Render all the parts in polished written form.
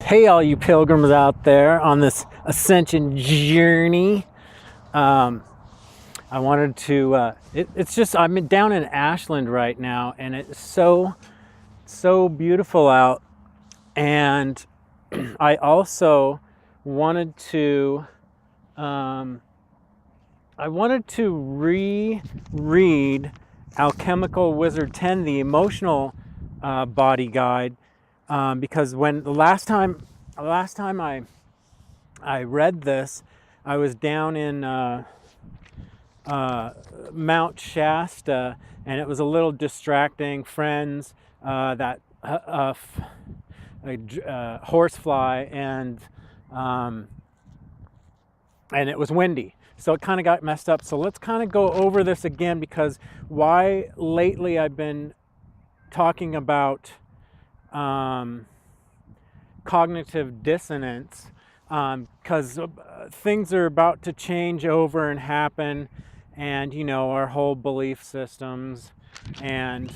Hey, all you pilgrims out there on this Ascension journey. Um, I wanted to, it's just, I'm down in Ashland right now, and it's so beautiful out. And I also wanted to, um, I wanted to reread Alchemical Wizard 10, the emotional body guide, because when the last time I read this, I was down in Mount Shasta, and it was a little distracting. Friends, that horsefly, um, and it was windy. So it kind of got messed up. So let's kind of go over this again, because why lately I've been talking about cognitive dissonance, because things are about to change over and happen, and our whole belief systems, and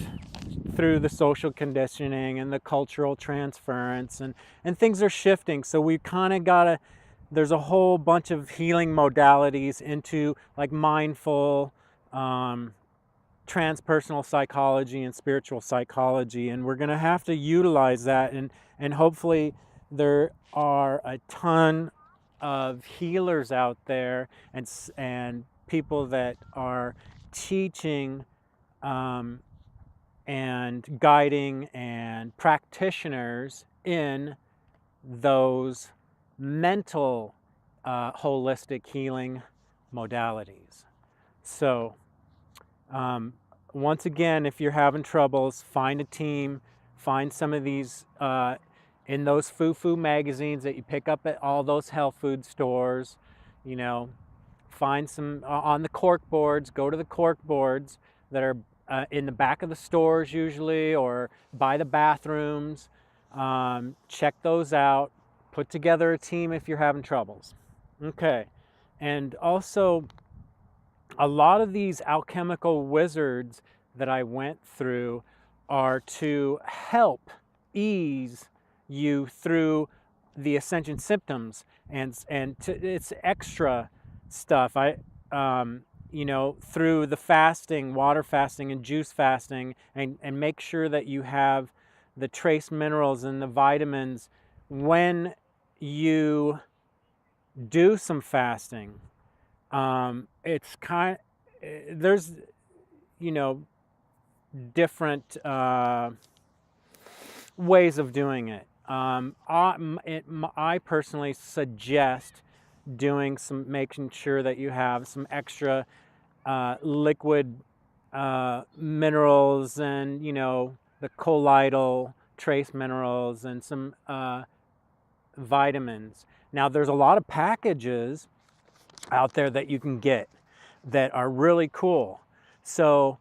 through the social conditioning and the cultural transference, and things are shifting. So we kind of got to, there's a whole bunch of healing modalities into like mindful, transpersonal psychology and spiritual psychology, and we're going to have to utilize that, and hopefully there are a ton of healers out there, and people that are teaching, and guiding and practitioners in those mental, holistic healing modalities. So once again, if you're having troubles, find a team, find some of these in those foo-foo magazines that you pick up at all those health food stores. Find some on the cork boards. Go to the cork boards that are in the back of the stores usually, or by the bathrooms. Check those out. Put together a team if you're having troubles. Okay. And also, a lot of these alchemical wizards that I went through are to help ease you through the Ascension symptoms, and it's extra stuff. Through the fasting, water fasting and juice fasting, and make sure that you have the trace minerals and the vitamins when you do some fasting. It's there's different ways of doing it. I personally suggest making sure that you have some extra liquid minerals, and the colloidal trace minerals, and some vitamins. Now, there's a lot of packages out there that you can get that are really cool. So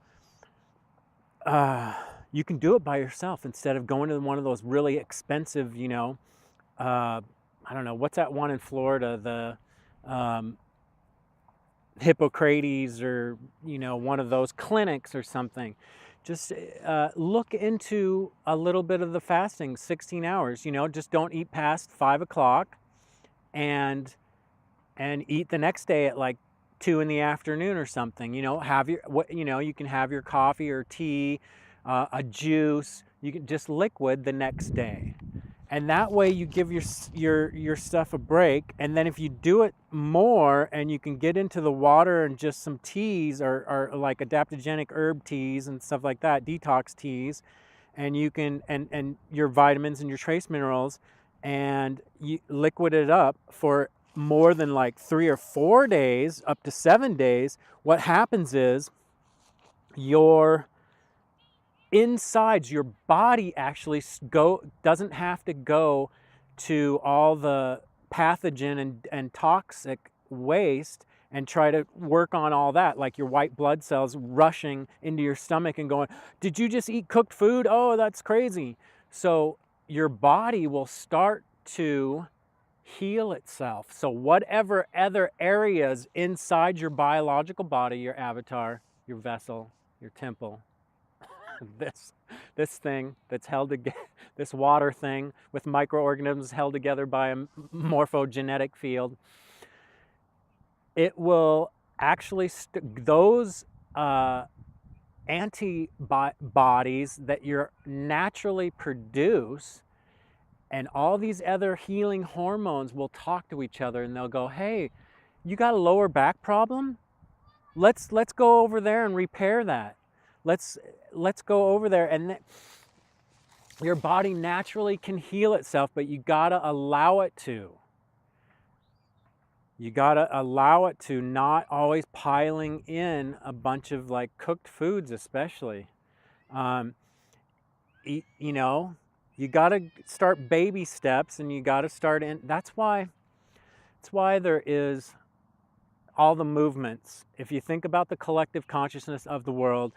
you can do it by yourself instead of going to one of those really expensive, I don't know, what's that one in Florida, the Hippocrates, or one of those clinics or something. Just look into a little bit of the fasting, 16 hours. Just don't eat past 5 o'clock, and eat the next day at like 2 in the afternoon or something. You can have your coffee or tea, a juice. You can just liquid the next day, and that way you give your stuff a break. And then if you do it more, and you can get into the water and just some teas, or like adaptogenic herb teas and stuff like that, detox teas, and you can and your vitamins and your trace minerals, and you liquid it up for more than like 3 or 4 days, up to 7 days. What happens is your insides, your body actually doesn't have to go to all the pathogen and toxic waste and try to work on all that, like your white blood cells rushing into your stomach and going, did you just eat cooked food? Oh, that's crazy. So your body will start to heal itself. So whatever other areas inside your biological body, your avatar, your vessel, your temple, this this thing that's held together, this water thing with microorganisms held together by a morphogenetic field, it will actually those antibodies that you naturally produce, and all these other healing hormones will talk to each other, and they'll go, hey, you got a lower back problem? Let's go over there and repair that. Let's go over there, and your body naturally can heal itself, but you gotta allow it to. You gotta allow it to, not always piling in a bunch of like cooked foods, especially. You know, you gotta start baby steps, and you gotta start in. That's why there is all the movements. If you think about the collective consciousness of the world,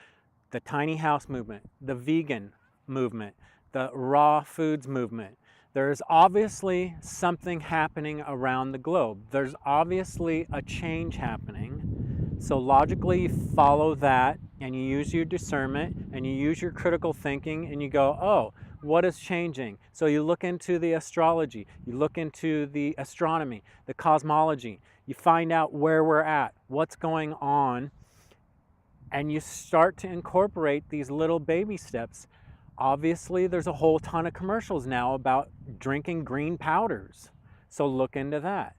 the tiny house movement, the vegan movement, the raw foods movement, there's obviously something happening around the globe. There's obviously a change happening. So logically you follow that, and you use your discernment, and you use your critical thinking, and you go, oh, what is changing? So you look into the astrology, you look into the astronomy, the cosmology, you find out where we're at, what's going on, and you start to incorporate these little baby steps. Obviously, there's a whole ton of commercials now about drinking green powders. So look into that.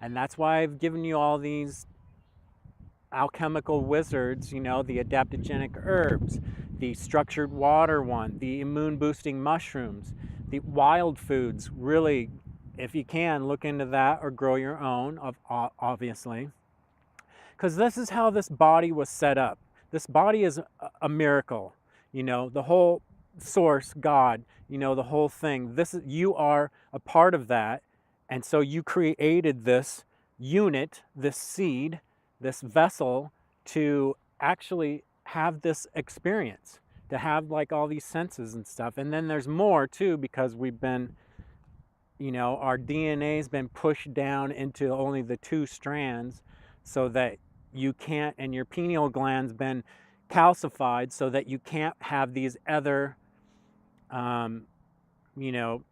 And that's why I've given you all these alchemical wizards, you know, the adaptogenic herbs, the structured water one, the immune boosting mushrooms, the wild foods. Really, if you can, look into that, or grow your own, obviously. Because this is how this body was set up. This body is a miracle. You know, the whole source, God, you know, the whole thing. You are a part of that. And so you created this unit, this seed, this vessel, to actually have this experience, to have like all these senses and stuff. And then there's more too, because we've been, you know, our DNA has been pushed down into only the 2 strands, so that you can't, and your pineal gland's been calcified so that you can't have these other, you know,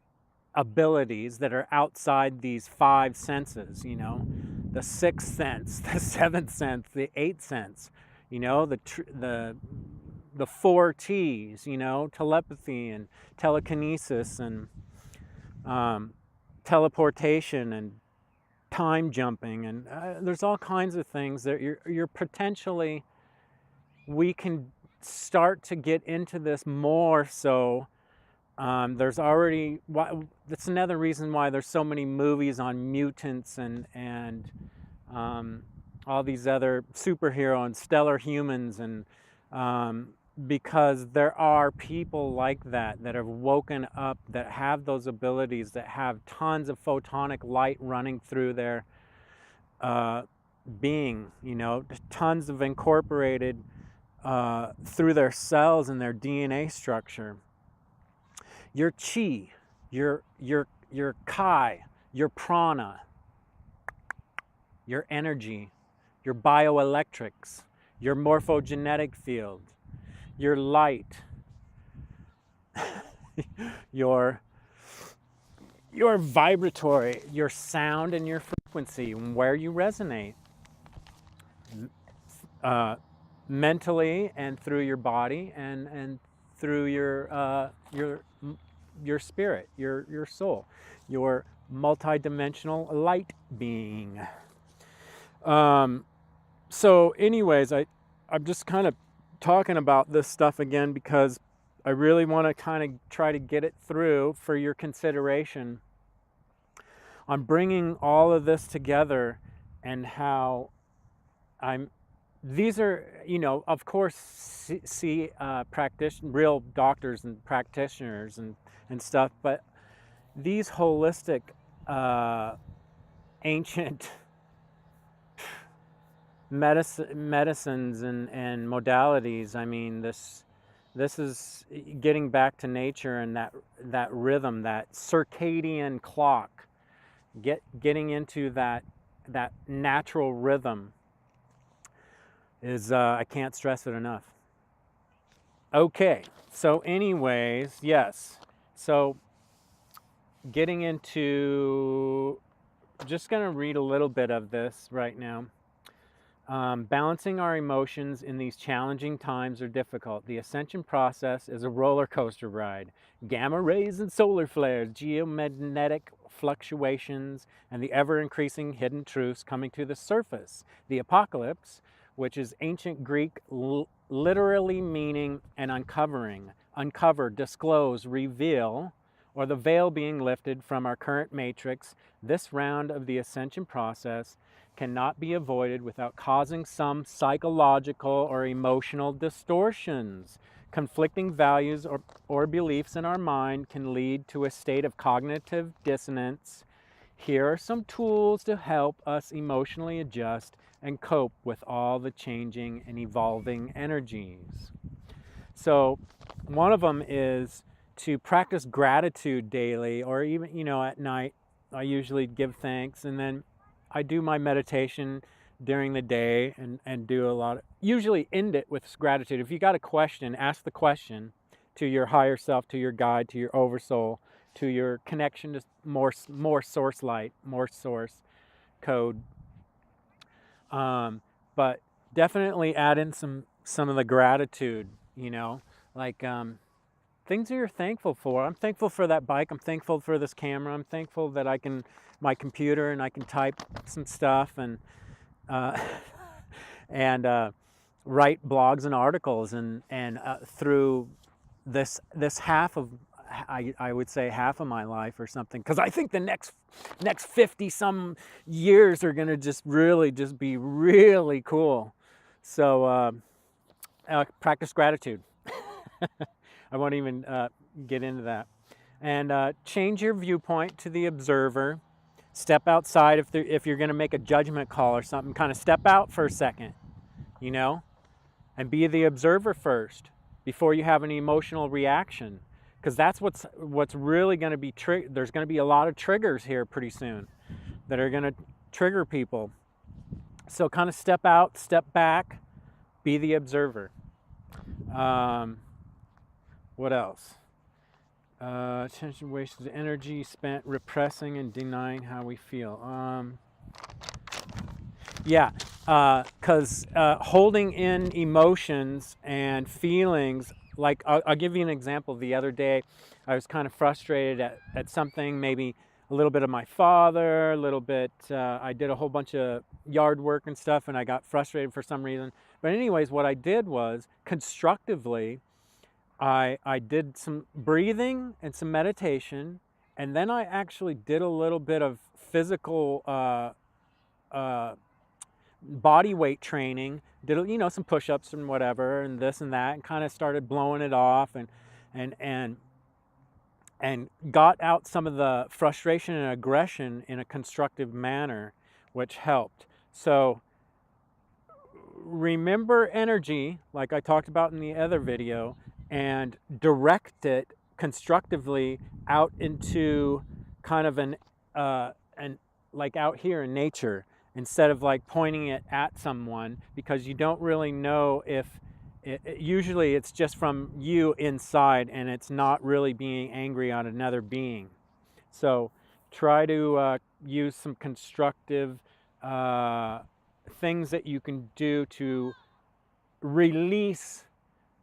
abilities that are outside these 5 senses, you know, the 6th sense, the 7th sense, the 8th sense, you know, the 4 T's, you know, telepathy and telekinesis and teleportation and time jumping, and there's all kinds of things that you're potentially, we can start to get into this more. So there's already, that's another reason why there's so many movies on mutants and all these other superhero and stellar humans, and because there are people like that have woken up, that have those abilities, that have tons of photonic light running through their being, you know, tons of incorporated through their cells and their DNA structure. Your chi, your kai, your prana, your energy, your bioelectrics, your morphogenetic field, your light, your vibratory, your sound and your frequency, and where you resonate, mentally and through your body, and through your spirit, your soul, your multidimensional light being. So anyways, I'm just kind of talking about this stuff again because I really want to kind of try to get it through for your consideration on bringing all of this together, and how these are, you know, of course, real doctors and practitioners and stuff, but these holistic, ancient medicines and modalities, I mean, this is getting back to nature and that rhythm, that circadian clock, getting into that natural rhythm is, I can't stress it enough. Okay, so anyways, yes. So getting into, just going to read a little bit of this right now. Balancing our emotions in these challenging times are difficult. The ascension process is a roller coaster ride. Gamma rays and solar flares, geomagnetic fluctuations, and the ever-increasing hidden truths coming to the surface. The apocalypse, which is ancient Greek literally meaning an uncovering, uncover, disclose, reveal, or the veil being lifted from our current matrix. This round of the ascension process cannot be avoided without causing some psychological or emotional distortions. Conflicting values or beliefs in our mind can lead to a state of cognitive dissonance. Here are some tools to help us emotionally adjust and cope with all the changing and evolving energies. So one of them is to practice gratitude daily, or even, at night. I usually give thanks, and then I do my meditation during the day and do a lot of, usually end it with gratitude. If you got a question, ask the question to your higher self, to your guide, to your oversoul, to your connection to more source light, more source code. But definitely add in some of the gratitude, like things that you're thankful for. I'm thankful for that bike. I'm thankful for this camera. I'm thankful that my computer, and I can type some stuff and and write blogs and articles, and through this half of, I would say half of my life or something, because I think the next 50 some years are going to just be really cool. So practice gratitude. I won't even get into that. And change your viewpoint to the observer. Step outside if you're going to make a judgment call or something. Kind of step out for a second, and be the observer first before you have an emotional reaction. Because that's what's really going to be there's going to be a lot of triggers here pretty soon that are going to trigger people. So kind of step out, step back, be the observer. What else? Attention wasted energy spent repressing and denying how we feel. Because holding in emotions and feelings, like I'll give you an example. The other day, I was kind of frustrated at something, maybe a little bit of my father, a little bit, I did a whole bunch of yard work and stuff, and I got frustrated for some reason. But anyways, what I did was, constructively, I did some breathing and some meditation, and then I actually did a little bit of physical body weight training, did some push-ups and whatever, and this and that, and kind of started blowing it off, and got out some of the frustration and aggression in a constructive manner, which helped. So remember energy, like I talked about in the other video, and direct it constructively out into kind of an like out here in nature, instead of like pointing it at someone, because you don't really know if usually it's just from you inside, and it's not really being angry on another being. So try to use some constructive things that you can do to release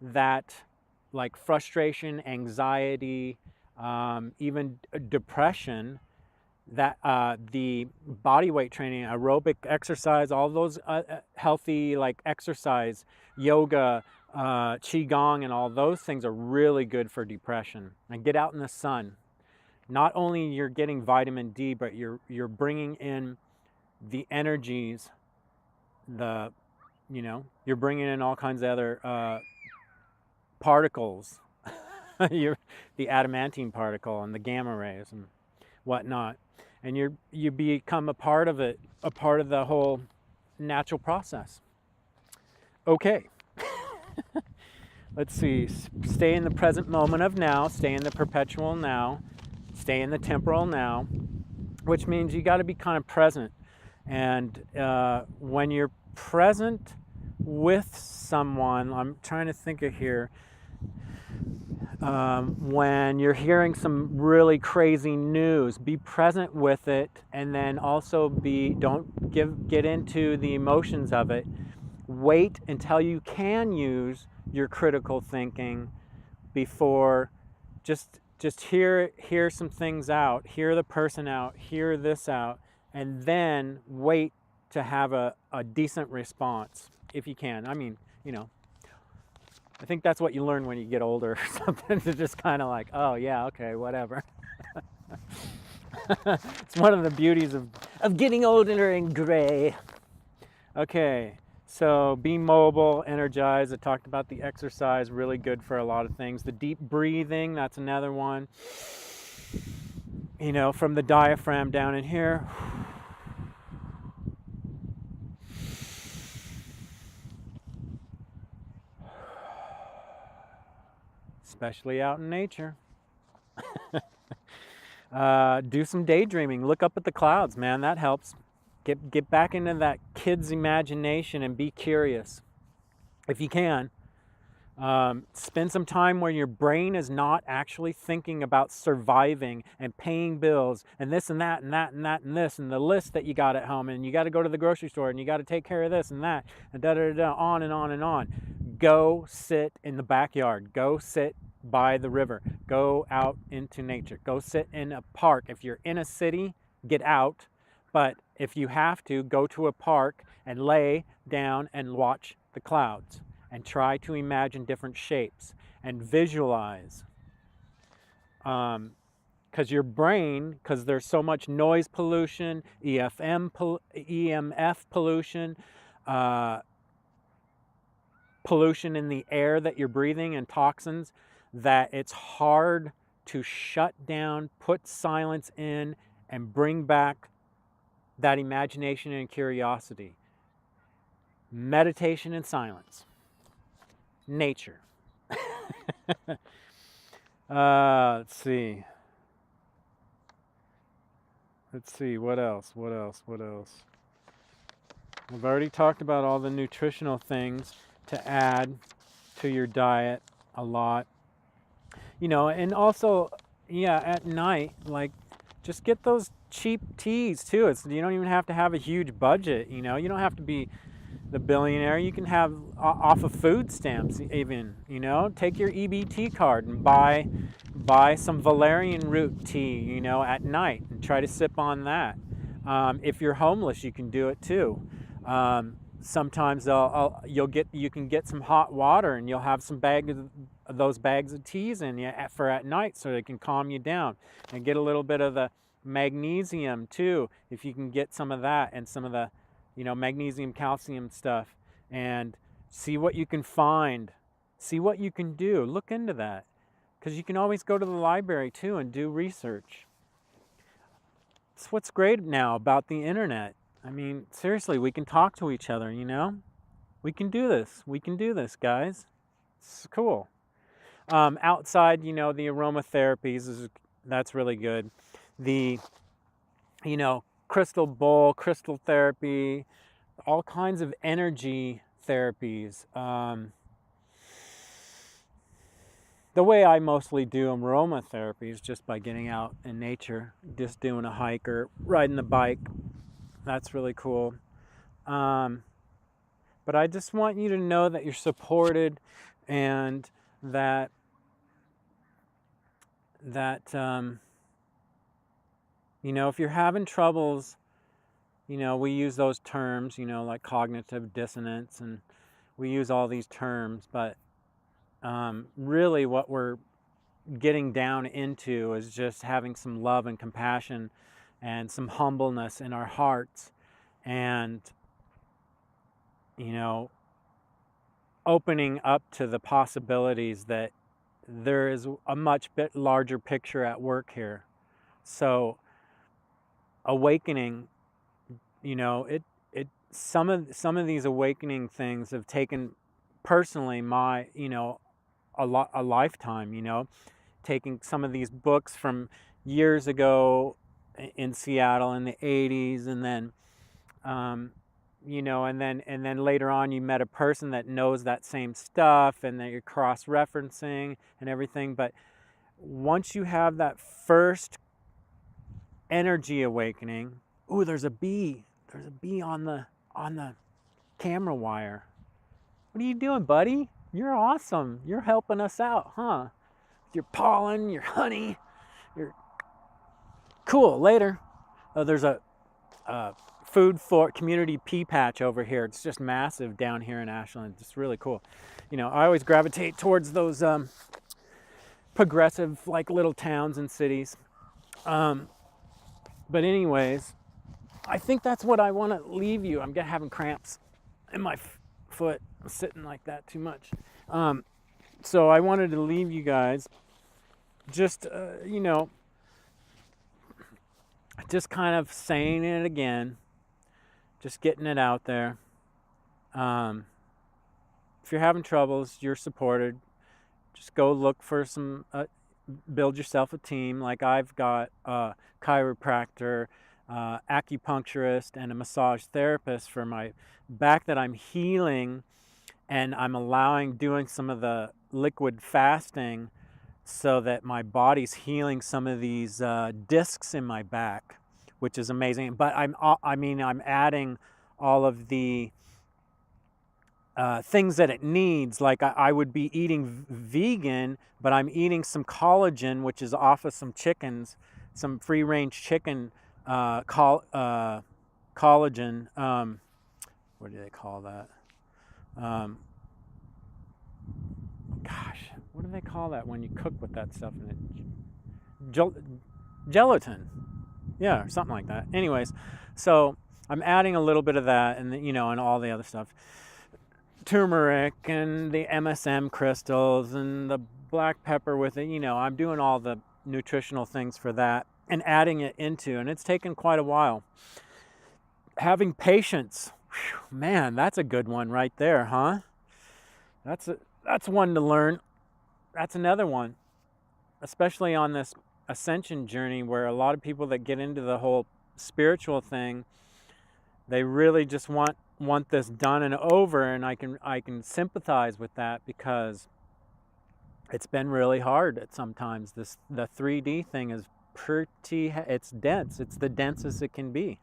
that, like frustration, anxiety, even depression, that the body weight training, aerobic exercise, all those healthy like exercise, yoga, qigong, and all those things are really good for depression. And get out in the sun. Not only you're getting vitamin D, but you're bringing in the energies, you're bringing in all kinds of other particles, the adamantine particle and the gamma rays and whatnot, and you become a part of it, a part of the whole natural process. Okay. Let's see. Stay in the present moment of now. Stay in the perpetual now. Stay in the temporal now, which means you got to be kind of present. And when you're present with someone, I'm trying to think of here, When you're hearing some really crazy news, be present with it, and then also don't get into the emotions of it. Wait until you can use your critical thinking before just hear some things out, hear the person out, hear this out, and then wait to have a decent response if you can. I mean, I think that's what you learn when you get older or something, to just kind of like, oh yeah, okay, whatever. It's one of the beauties of getting older and gray. Okay, so be mobile, energized. I talked about the exercise, really good for a lot of things. The deep breathing, that's another one. From the diaphragm down in here. Especially out in nature. Do some daydreaming. Look up at the clouds, man. That helps. Get back into that kid's imagination and be curious. If you can, spend some time where your brain is not actually thinking about surviving and paying bills and this and that and that and that and this and the list that you got at home, and you got to go to the grocery store and you got to take care of this and that and on and on and on. Go sit in the backyard. Go sit by the river. Go out into nature. Go sit in a park. If you're in a city, get out. But if you have to, go to a park and lay down and watch the clouds and try to imagine different shapes and visualize. Because your brain, because there's so much noise pollution, EMF pollution, pollution in the air that you're breathing and toxins, that it's hard to shut down, put silence in, and bring back that imagination and curiosity. Meditation and silence. Nature. Let's see. What else? We've already talked about all the nutritional things to add to your diet a lot. And also, at night, just get those cheap teas too. You don't even have to have a huge budget. You don't have to be the billionaire. You can have off of food stamps even. Take your EBT card and buy some valerian root tea. At night, and try to sip on that. If you're homeless, you can do it too. Sometimes you can get some hot water, and you'll have some those bags of teas in you for at night, so they can calm you down, and get a little bit of the magnesium too, if you can get some of that, and some of the magnesium calcium stuff, and see what you can find, see what you can do. Look into that, because you can always go to the library too and do research. It's what's great now about the internet. I mean, seriously, we can talk to each other. We can do this, guys. It's cool. Outside, the aromatherapies, that's really good. The crystal bowl, crystal therapy, all kinds of energy therapies. The way I mostly do aromatherapy is just by getting out in nature, just doing a hike or riding the bike. That's really cool. But I just want you to know that you're supported, and that if you're having troubles, we use those terms, like cognitive dissonance, and we use all these terms, but really what we're getting down into is just having some love and compassion and some humbleness in our hearts, and opening up to the possibilities that there is a much bit larger picture at work here. So awakening, some of these awakening things have taken personally my a lifetime. Taking some of these books from years ago in Seattle in the 80s, and then and then later on you met a person that knows that same stuff, and that you're cross-referencing and everything. But once you have that first energy awakening, ooh, there's a bee on the camera wire. What are you doing, buddy? You're awesome. You're helping us out, huh? Your pollen, your honey, your cool. Later. There's a food for community pea patch over here. It's just massive down here in Ashland. It's really cool. I always gravitate towards those progressive, like, little towns and cities. But anyways, I think that's what I want to leave you. I'm having cramps in my foot. I'm sitting like that too much. So I wanted to leave you guys just, just kind of saying it again, just getting it out there. If you're having troubles, you're supported. Just go look for some, build yourself a team. Like, I've got a chiropractor, acupuncturist, and a massage therapist for my back that I'm healing, and I'm doing some of the liquid fasting so that my body's healing some of these discs in my back, which is amazing. But I'm adding all of the things that it needs. Like, I would be eating vegan, but I'm eating some collagen, which is off of some chickens, some free-range chicken collagen. What do they call that? Gosh, what do they call that when you cook with that stuff in it? Gelatin. Yeah, or something like that. Anyways, so I'm adding a little bit of that, and and all the other stuff. Turmeric and the MSM crystals and the black pepper with it. I'm doing all the nutritional things for that and adding it into, and it's taken quite a while. Having patience. Whew, man, that's a good one right there, huh? That's one to learn. That's another one, especially on this Ascension journey, where a lot of people that get into the whole spiritual thing, they really just want this done and over, and I can sympathize with that, because it's been really hard at sometimes. The 3D thing is it's dense. It's the densest it can be.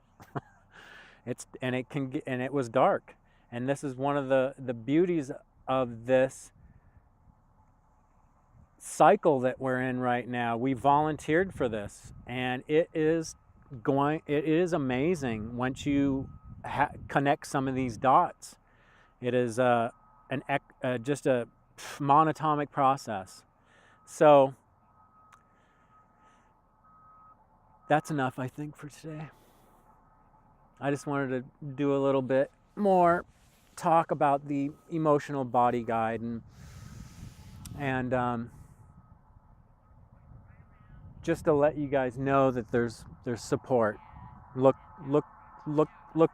It was dark, and this is one of the beauties of this cycle that we're in right now. We volunteered for this, and it is amazing once you connect some of these dots. It is just a monatomic process. So that's enough, I think, for today. I just wanted to do a little bit more talk about the emotional body guide, and just to let you guys know that there's support. Look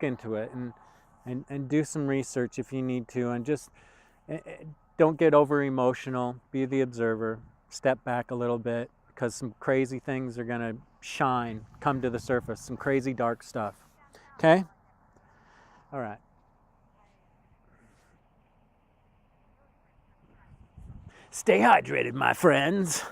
into it, and do some research if you need to, and just don't get over emotional. Be the observer. Step back a little bit, because some crazy things are gonna come to the surface. Some crazy dark stuff. Okay? All right. Stay hydrated, my friends.